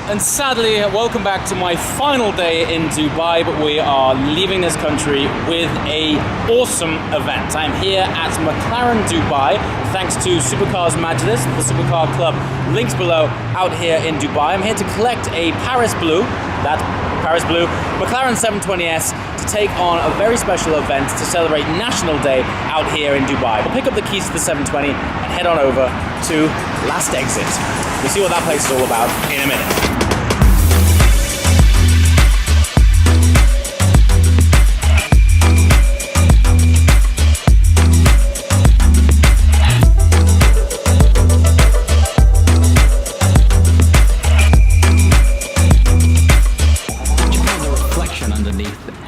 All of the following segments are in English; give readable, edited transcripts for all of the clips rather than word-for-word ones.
And sadly, welcome back to my final day in Dubai, but we are leaving this country with an awesome event. I'm here at McLaren Dubai, thanks to Supercars Majlis, the Supercar Club, links below, out here in Dubai. I'm here to collect a Paris Blue McLaren 720S to take on a very special event to celebrate National Day out here in Dubai. We'll pick up the keys to the 720 and head on over to Last Exit. We'll see what that place is all about in a minute.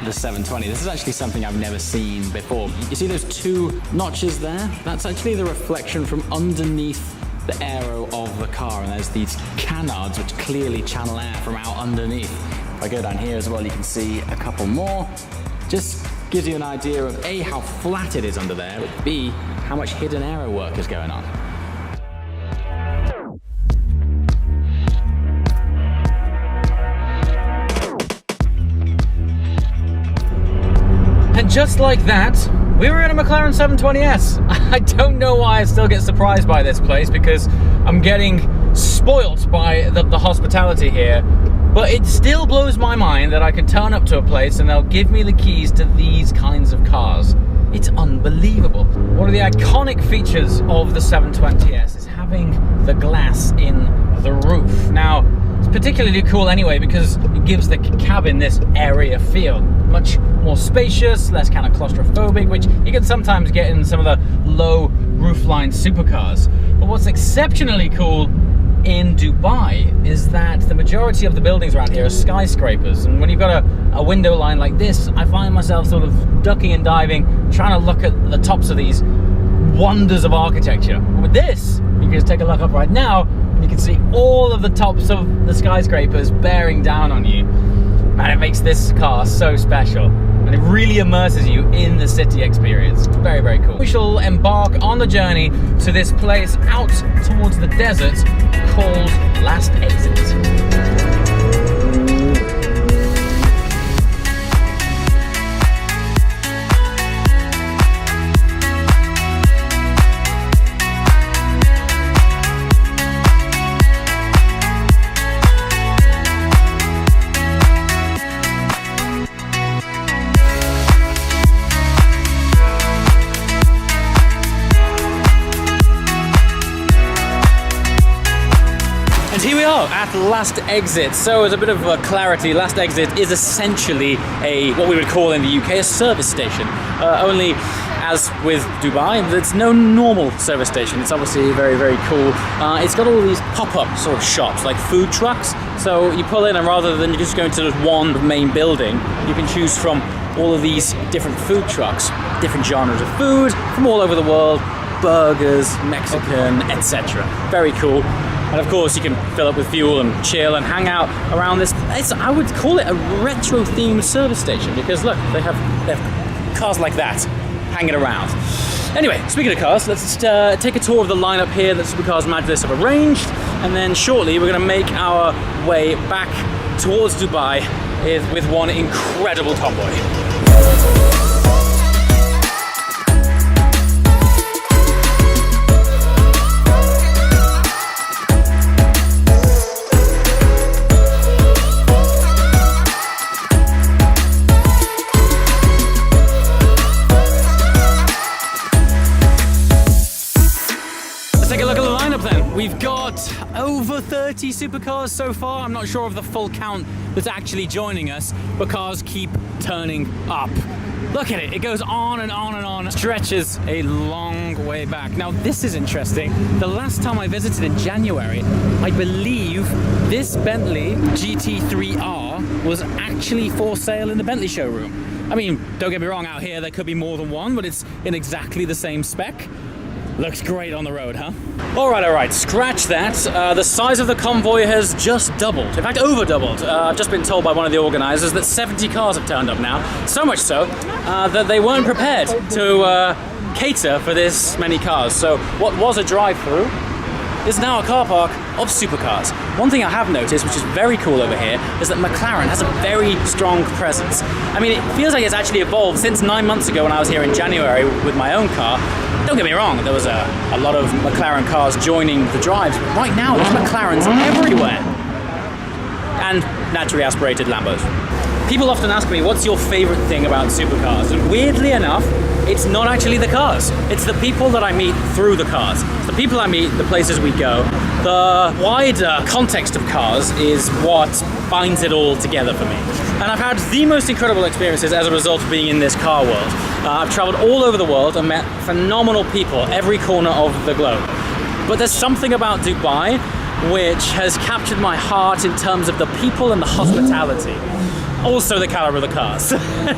The 720. This is actually something I've never seen before. You see those two notches there? That's actually the reflection from underneath the aero of the car, and there's these canards which clearly channel air from out underneath. If I go down here as well, you can see a couple more. Just gives you an idea of A, how flat it is under there, but B, how much hidden aero work is going on. And just like that, we were in a McLaren 720S. I don't know why I still get surprised by this place, because I'm getting spoilt by the hospitality here. But it still blows my mind that I can turn up to a place and they'll give me the keys to these kinds of cars. It's unbelievable. One of the iconic features of the 720S is having the glass in the roof. Now, it's particularly cool anyway because it gives the cabin this area feel. Much more spacious, less kind of claustrophobic, which you can sometimes get in some of the low roofline supercars. But what's exceptionally cool in Dubai is that the majority of the buildings around here are skyscrapers, and when you've got a window line like this, I find myself sort of ducking and diving, trying to look at the tops of these wonders of architecture. But with this, you can just take a look up right now, and you can see all of the tops of the skyscrapers bearing down on you. Man, it makes this car so special, and it really immerses you in the city experience. It's very, very cool. We shall embark on the journey to this place out towards the desert called Last Exit. And here we are at Last Exit. So as a bit of clarity, Last Exit is essentially what we would call in the UK a service station. Only as with Dubai, it's no normal service station. It's obviously very, very cool. It's got all these pop-up sort of shops, like food trucks. So you pull in, and rather than just going to just one main building, you can choose from all of these different food trucks, different genres of food from all over the world, burgers, Mexican, etc. Very cool. And of course you can fill up with fuel and chill and hang out around this. I would call it a retro themed service station, because look, they have cars like that hanging around. Anyway, speaking of cars, let's take a tour of the lineup here that Supercars Majlis have arranged, and then shortly we're going to make our way back towards Dubai with one incredible tomboy. We've got over 30 supercars so far. I'm not sure of the full count that's actually joining us, but cars keep turning up. Look at it, it goes on and on and on, stretches a long way back. Now this is interesting. The last time I visited in January, I believe this Bentley GT3R was actually for sale in the Bentley showroom. I mean, don't get me wrong, out here there could be more than one, but it's in exactly the same spec. Looks great on the road, huh? All right, scratch that. The size of the convoy has just doubled. In fact, over doubled. I've just been told by one of the organizers that 70 cars have turned up now. So much so that they weren't prepared to cater for this many cars. So what was a drive-through is now a car park of supercars. One thing I have noticed, which is very cool over here, is that McLaren has a very strong presence. I mean, it feels like it's actually evolved since 9 months ago when I was here in January with my own car. Don't get me wrong, there was a lot of McLaren cars joining the drives, but right now there's McLarens everywhere. And naturally aspirated Lambos. People often ask me, what's your favorite thing about supercars? And weirdly enough, it's not actually the cars. It's the people that I meet through the cars. It's the people I meet, the places we go. The wider context of cars is what binds it all together for me. And I've had the most incredible experiences as a result of being in this car world. I've traveled all over the world and met phenomenal people every corner of the globe. But there's something about Dubai which has captured my heart in terms of the people and the hospitality. Also the caliber of the cars.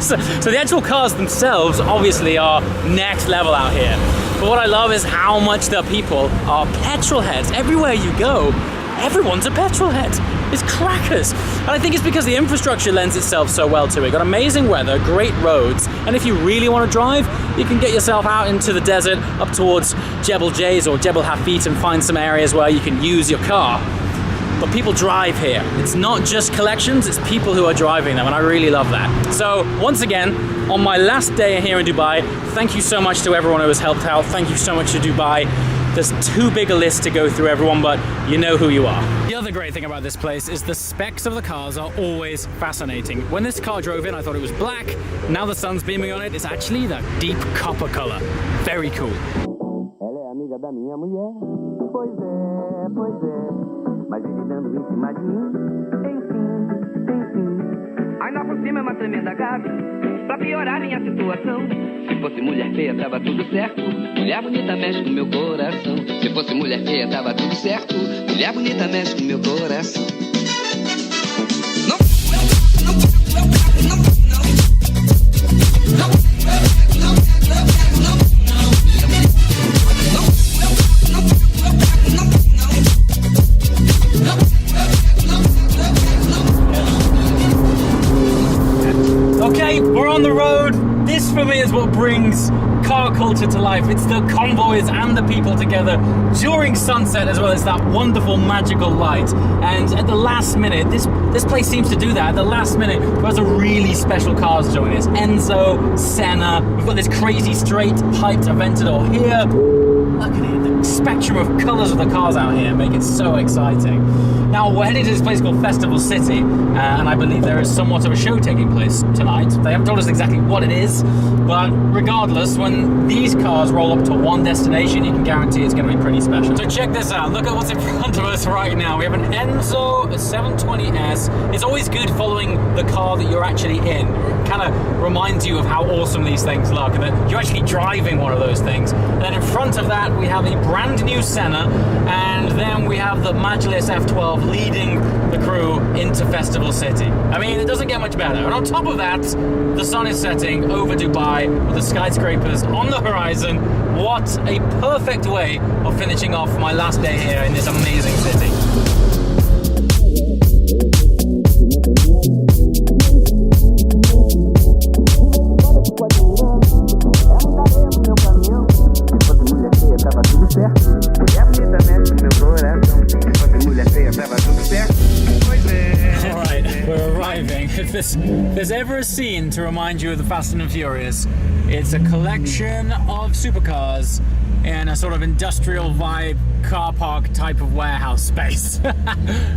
so the actual cars themselves obviously are next level out here. But what I love is how much the people are petrol heads. Everywhere you go, everyone's a petrol head. It's crackers. And I think it's because the infrastructure lends itself so well to it. Got amazing weather, great roads, and if you really want to drive, you can get yourself out into the desert up towards JWW or Jebel Hafit and find some areas where you can use your car. But people drive here. It's not just collections, it's people who are driving them, and I really love that. So once again, on my last day here in Dubai, thank you so much to everyone who has helped out. Thank you so much to Dubai. There's too big a list to go through everyone, but you know who you are. The other great thing about this place is the specs of the cars are always fascinating. When this car drove in, I thought it was black. Now the sun's beaming on it, it's actually the deep copper color. Very cool. Ela é amiga da minha mulher. Pois é, pois é. Mas ele dando em cima de mim. Enfim. Ainda por cima é uma tremenda gafe. Pra piorar minha situação. Se fosse mulher feia, tava tudo certo. Mulher bonita mexe com meu coração. Se fosse mulher feia, tava tudo certo. Mulher bonita mexe com meu coração. Okay, we're on the road. This for me is what brings car culture to life. It's the convoys and the people together during sunset, as well as that wonderful magical light. And at the last minute, this place seems to do that. At the last minute, there's a really special cars joining us. Enzo, Senna, we've got this crazy straight piped Aventador here. Look at it, the spectrum of colours of the cars out here make it so exciting. Now we're heading to this place called Festival City, and I believe there is somewhat of a show taking place tonight. They haven't told us exactly what it is, but regardless, when these cars roll up to one destination, you can guarantee it's going to be pretty special. So check this out, look at what's in front of us right now. We have an Enzo 720S. It's always good following the car that you're actually in. It kind of reminds you of how awesome these things look, and that you're actually driving one of those things. And then in front of that, we have a brand new Senna, and then we have the Majlis F12 leading the crew into Festival City. I mean, it doesn't get much better. And on top of that, the sun is setting over Dubai with the skyscrapers on the horizon. What a perfect way of finishing off my last day here in this amazing city. If there's ever a scene to remind you of the Fast and Furious, it's a collection of supercars in a sort of industrial vibe car park type of warehouse space.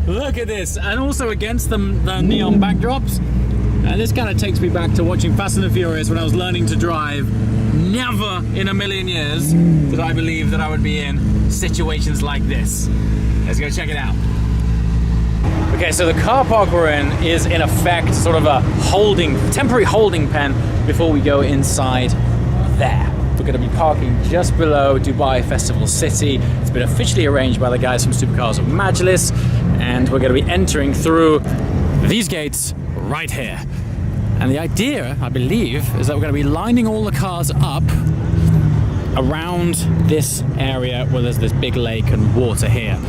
Look at this, and also against the neon backdrops. And this kind of takes me back to watching Fast and Furious when I was learning to drive. Never in a million years did I believe that I would be in situations like this. Let's go check it out. Okay, so the car park we're in is in effect sort of a temporary holding pen before we go inside there. We're going to be parking just below Dubai Festival City. It's been officially arranged by the guys from Supercars of Majlis, and we're going to be entering through these gates right here. And the idea, I believe, is that we're going to be lining all the cars up around this area where there's this big lake and water here.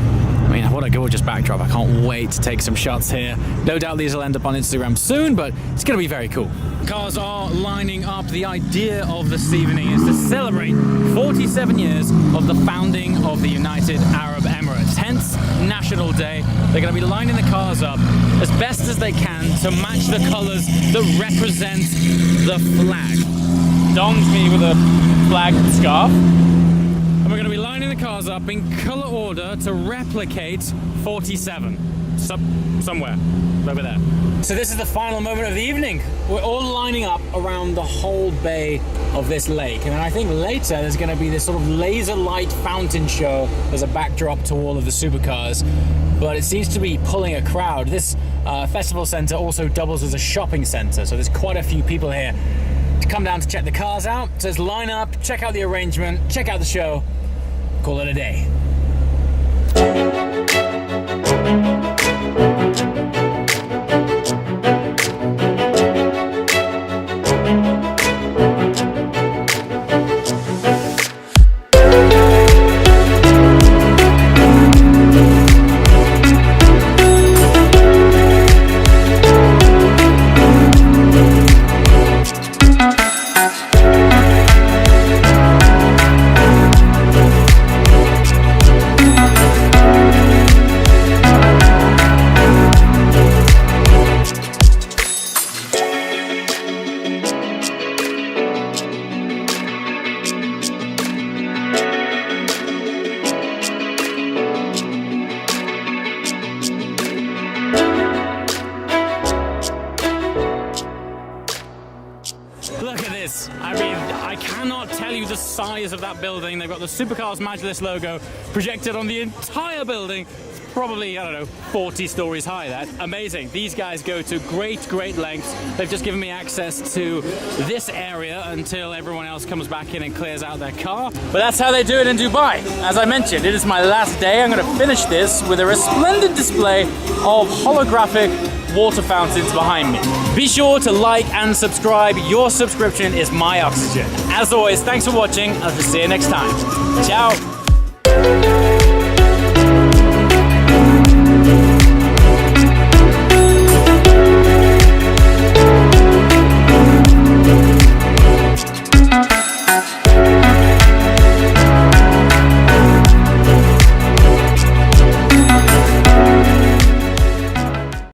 I mean, what a gorgeous backdrop. I can't wait to take some shots here. No doubt these will end up on Instagram soon, but it's going to be very cool. Cars are lining up. The idea of this evening is to celebrate 47 years of the founding of the United Arab Emirates, hence National Day. They're going to be lining the cars up as best as they can to match the colors that represent the flag. Dong's me with a flag scarf. And we're going to be lining the cars up in color order to replicate 47. Somewhere over there. So this is the final moment of the evening. We're all lining up around the whole bay of this lake. And then I think later there's going to be this sort of laser light fountain show as a backdrop to all of the supercars. But it seems to be pulling a crowd. This festival center also doubles as a shopping center. So there's quite a few people here to come down to check the cars out. So just line up, check out the arrangement, check out the show, call it a day. Look at this. I mean, I cannot tell you the size of that building. They've got the Supercars Majlis logo projected on the entire building. It's probably, I don't know, 40 stories high. That's amazing. These guys go to great lengths. They've just given me access to this area until everyone else comes back in and clears out their car. But that's how they do it in Dubai. As I mentioned, it is my last day. I'm going to finish this with a resplendent display of holographic water fountains behind me. Be sure to like and subscribe. Your subscription is my oxygen. As always, thanks for watching. I'll just see you next time. Ciao.